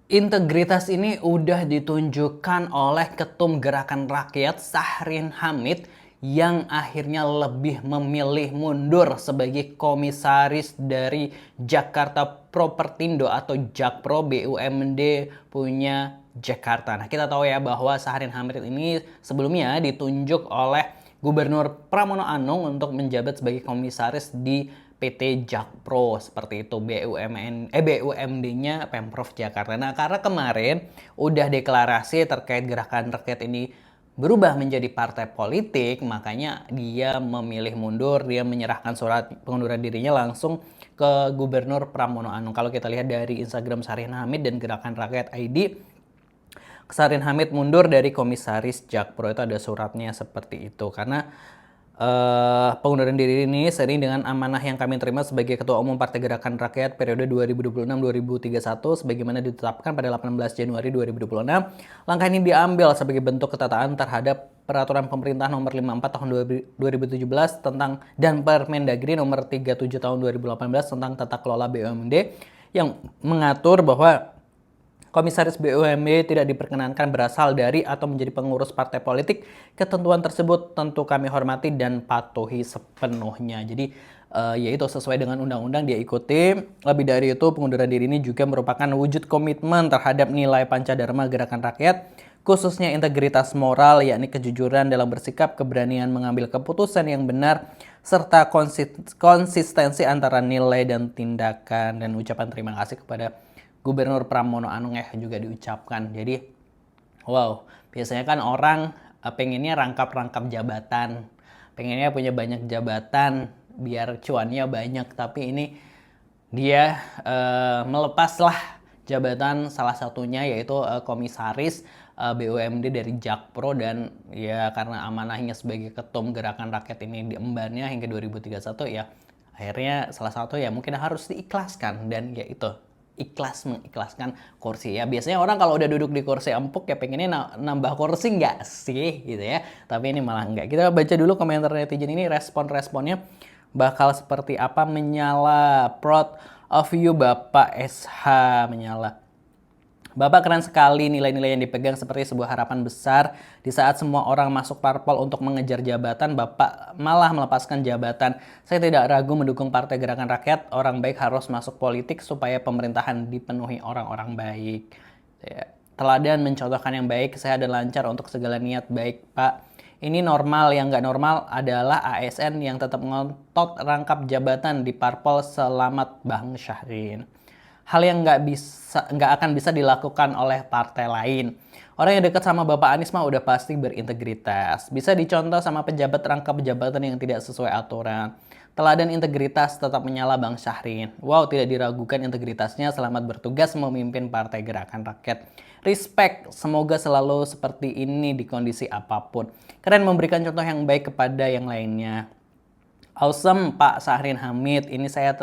Integritas ini udah ditunjukkan oleh Ketum Gerakan Rakyat Syahrin Hamid yang akhirnya lebih memilih mundur sebagai komisaris dari Jakarta Propertindo atau Jakpro BUMD punya Jakarta. Nah, kita tahu ya bahwa Syahrin Hamid ini sebelumnya ditunjuk oleh Gubernur Pramono Anung untuk menjabat sebagai komisaris di PT Jakpro seperti itu, BUMD-nya Pemprov Jakarta. Nah, karena kemarin udah deklarasi terkait gerakan rakyat ini berubah menjadi partai politik, makanya dia memilih mundur, dia menyerahkan surat pengunduran dirinya langsung ke Gubernur Pramono Anung. Kalau kita lihat dari Instagram Syahrin Hamid dan Gerakan Rakyat ID, Syahrin Hamid mundur dari komisaris Jakpro, itu ada suratnya seperti itu. Karena pengunduran diri ini seiring dengan amanah yang kami terima sebagai Ketua Umum Partai Gerakan Rakyat periode 2026-2031 sebagaimana ditetapkan pada 18 Januari 2026. Langkah ini diambil sebagai bentuk ketaatan terhadap Peraturan Pemerintah Nomor 54 Tahun 2017 tentang dan Permendagri Nomor 37 Tahun 2018 tentang tata kelola BUMD yang mengatur bahwa Komisaris BUMD tidak diperkenankan berasal dari atau menjadi pengurus partai politik. Ketentuan tersebut tentu kami hormati dan patuhi sepenuhnya. Jadi yaitu sesuai dengan undang-undang dia ikuti. Lebih dari itu, pengunduran diri ini juga merupakan wujud komitmen terhadap nilai Pancadharma Gerakan Rakyat, khususnya integritas moral, yakni kejujuran dalam bersikap, keberanian mengambil keputusan yang benar, serta konsistensi antara nilai dan tindakan. Dan ucapan terima kasih kepada Gubernur Pramono Anung juga diucapkan. Jadi, wow, biasanya kan orang pengennya rangkap-rangkap jabatan, pengennya punya banyak jabatan biar cuannya banyak, tapi ini dia melepaslah jabatan salah satunya yaitu komisaris BUMD dari Jakpro, dan ya karena amanahnya sebagai Ketum Gerakan Rakyat ini diembannya hingga 2031, ya akhirnya salah satu ya mungkin harus diikhlaskan, dan ya itu ikhlas mengikhlaskan kursi ya. Biasanya orang kalau udah duduk di kursi empuk ya pengennya nambah kursi nggak sih gitu ya. Tapi ini malah nggak. Kita baca dulu komentar netizen ini, respon-responnya bakal seperti apa. Menyala, proud of you Bapak SH, menyala. Bapak keren sekali, nilai-nilai yang dipegang seperti sebuah harapan besar. Di saat semua orang masuk parpol untuk mengejar jabatan, Bapak malah melepaskan jabatan. Saya tidak ragu mendukung Partai Gerakan Rakyat. Orang baik harus masuk politik supaya pemerintahan dipenuhi orang-orang baik. Ya, teladan mencontohkan yang baik, sehat dan lancar untuk segala niat baik, Pak. Ini normal, yang nggak normal adalah ASN yang tetap ngotot rangkap jabatan di parpol. Selamat Bang Syahrin. Hal yang nggak akan bisa dilakukan oleh partai lain. Orang yang dekat sama Bapak Anies mah udah pasti berintegritas. Bisa dicontoh sama pejabat rangkap jabatan yang tidak sesuai aturan. Teladan integritas tetap menyala Bang Syahrin. Wow, tidak diragukan integritasnya. Selamat bertugas memimpin Partai Gerakan Rakyat. Respect, semoga selalu seperti ini di kondisi apapun. Keren memberikan contoh yang baik kepada yang lainnya. Awesome Pak Syahrin Hamid. Ini saya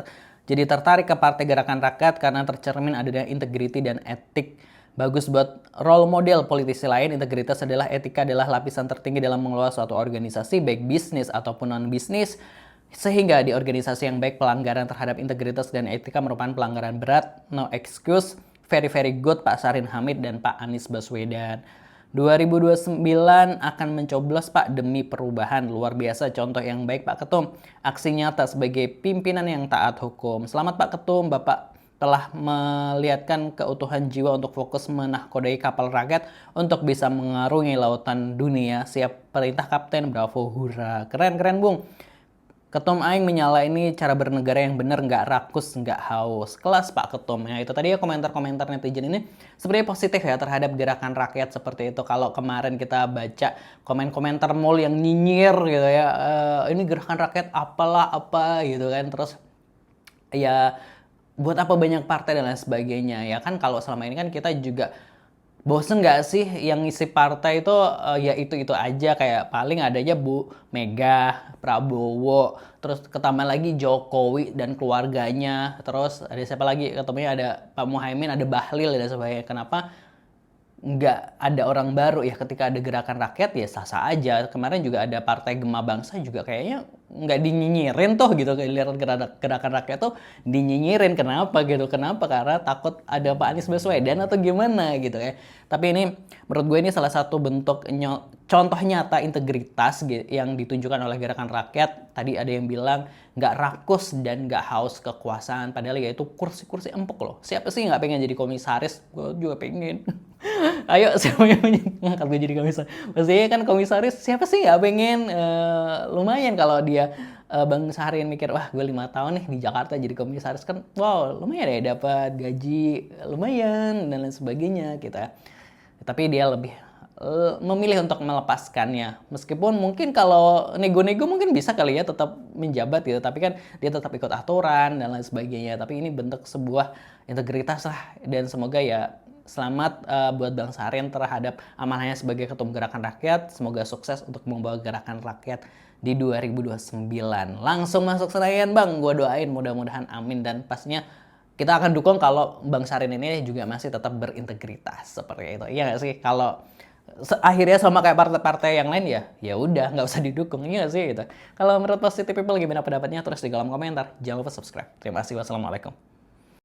jadi tertarik ke Partai Gerakan Rakyat karena tercermin adanya integriti dan etik. Bagus buat role model politisi lain. Integritas adalah etika adalah lapisan tertinggi dalam mengelola suatu organisasi, baik bisnis ataupun non-bisnis. Sehingga di organisasi yang baik, pelanggaran terhadap integritas dan etika merupakan pelanggaran berat. No excuse. Very very good Pak Syahrin Hamid dan Pak Anies Baswedan. 2029 akan mencoblos Pak demi perubahan. Luar biasa contoh yang baik Pak Ketum. Aksi nyata sebagai pimpinan yang taat hukum. Selamat Pak Ketum, Bapak telah melihatkan keutuhan jiwa untuk fokus menahkodai kapal rakyat untuk bisa mengarungi lautan dunia. Siap perintah Kapten, bravo, hura. Keren-keren Bung. Ketum Aing menyala, ini cara bernegara yang benar, nggak rakus, nggak haus. Kelas Pak Ketum. Ya itu tadi ya komentar-komentar netizen ini sebenarnya positif ya terhadap gerakan rakyat seperti itu. Kalau kemarin kita baca komen-komentar mall yang nyinyir gitu ya, ini gerakan rakyat apalah apa gitu kan. Terus ya buat apa banyak partai dan lain sebagainya. Ya kan kalau selama ini kan kita juga bosen nggak sih yang ngisi partai itu ya itu-itu aja, kayak paling adanya Bu Mega, Prabowo, terus ketambah lagi Jokowi dan keluarganya, terus ada siapa lagi, ketemunya ada Pak Muhaimin, ada Bahlil dan sebagainya. Kenapa nggak ada orang baru ya, ketika ada gerakan rakyat ya sah-sah aja. Kemarin juga ada Partai Gema Bangsa juga kayaknya nggak dinyinyirin tuh gitu, giliran gerakan rakyat tuh dinyinyirin. Kenapa gitu? Kenapa? Karena takut ada Pak Anies Baswedan atau gimana gitu ya. Tapi ini menurut gue ini salah satu bentuk contoh nyata integritas yang ditunjukkan oleh gerakan rakyat. Tadi ada yang bilang nggak rakus dan nggak haus kekuasaan, padahal ya itu kursi-kursi empuk loh. Siapa sih nggak pengen jadi komisaris? Gue juga pengen. Ayo siapa yang ngangkat gue jadi komisaris? Pastinya kan komisaris siapa sih nggak pengen? Lumayan kalau dia Bang Syahrin mikir, wah gue 5 tahun nih di Jakarta jadi komisaris kan, wow lumayan ya, dapat gaji lumayan dan lain sebagainya gitu ya. Tapi dia lebih memilih untuk melepaskannya, meskipun mungkin kalau nego-nego mungkin bisa kali ya tetap menjabat gitu, tapi kan dia tetap ikut aturan dan lain sebagainya. Tapi ini bentuk sebuah integritas lah, dan semoga ya selamat buat Bang Syahrin terhadap amanahnya sebagai Ketum Gerakan Rakyat. Semoga sukses untuk membawa Gerakan Rakyat di 2029. Langsung masuk Senayan Bang, gue doain mudah-mudahan amin, dan pastinya kita akan dukung kalau Bang Syahrin ini juga masih tetap berintegritas seperti itu. Iya nggak sih? Kalau akhirnya sama kayak partai-partai yang lain ya udah nggak usah didukung, iya nggak sih gitu. Kalau menurut Positive People gimana pendapatnya? Tulis di kolom komentar. Jangan lupa subscribe. Terima kasih. Wassalamualaikum.